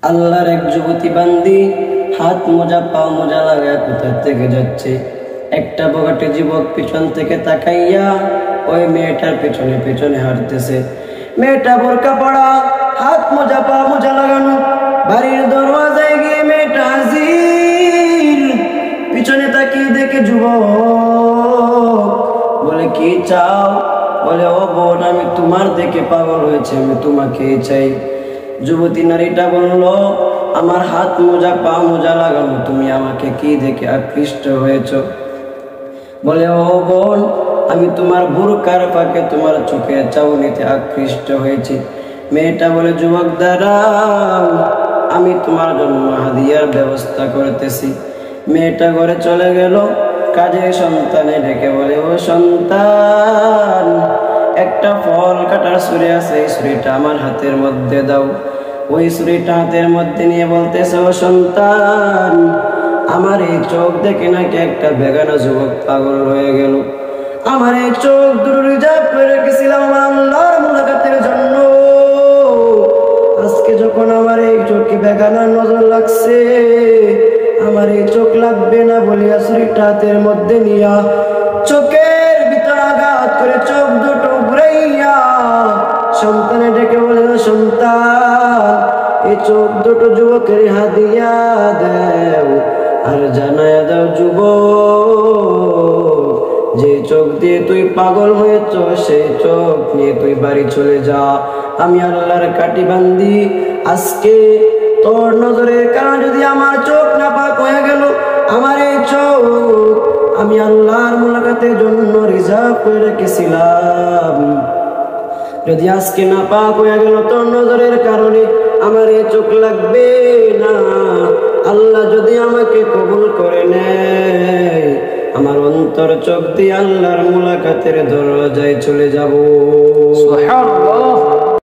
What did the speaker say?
আল্লাহর এক যুবতী বান্দি হাত মোজা পা মোজা লাগায় কোথা থেকে যাচ্ছে। একটা বগাটে যুবক পিছন থেকে তাকাইয়া ওই মেয়েটার পেছনে পেছনে হাঁটতেছে। মেয়েটা বোরকা পড়া, হাত মোজা পা মোজা লাগানো। বাড়ির দরওয়াজায় গিয়ে মেয়েটা হাজির। পিছনে তাকিয়ে দেখে যুবক বলে, কি চাও? বলে, ও বোন, আমি তোমার দেখে পাগল হয়েছে, আমি তোমাকে চাই। যুবতী নারীটা বলল, আমার হাত মোজা পা মোজা লাগানো, তুমি আমাকে কি দেখে আকৃষ্ট হয়েছ? বলে, ও বোন, আমি তোমার বুরকার ফাঁকে তোমার চোখের চাউনিতে আকৃষ্ট হয়েছি। মেয়েটা বলে, যুবক দাঁড়াও, আমি তোমার জন্য হাদিয়ার ব্যবস্থা করতেছি। মেয়েটা ঘরে চলে গেল। কাজে সন্তানে ডেকে বলে, ও সন্তান, একটা ফল কাটার ছুরি আছে, এই ছুরিটা আমার হাতের মধ্যে দাও। ওই ছুরিটা হাতের মধ্যে নিয়ে বলতেছে, ও সন্তান, আমার এই চোখ দেখে নাকি একটা বেগানা যুবক পাগল হয়ে গেল। আমার এই চোখ দুটো রিজার্ভ করে রেখেছিলাম আমার আল্লাহর মুলাকাতের জন্য। আজকে যখন আমার এই চোখে বেগানার নজর লাগছে, আমার এই চোখ লাগবে না বলিয়া ছুরিটা হাতের মধ্যে নিয়া চোখের ভিতর আঘাত করে চোখ দুটো ঘুরাইয়া সন্তানে ডেকে বলে, সন্তান, এই চোখ দুটো যুবকের হাদিয়া দেও, আর জানায় দাও যুবক, যে চোখ দিয়ে তুই পাগল হয়েছ সেই চোখ নিয়ে তুই বাড়ি চলে যা। আমি আল্লাহর কাটি বান্দি, আজকে তোর নজরের কারণে যদি আমার চোখ নাপাক হয়ে গেল, আমার এই চোখ আমি আল্লাহর মুলাকাতের জন্য রিজার্ভ করে রেখেছিলাম, যদি আজকে নাপাক হয়ে গেল তোর নজরের কারণে, আমার এই চোখ লাগবে না। আল্লাহ যদি আমাকে কবুল করে নেয়, আমার অন্তর চোখ দিয়ে আল্লাহর মুলাকাতের দরজায় চলে যাব। সুবহানাল্লাহ।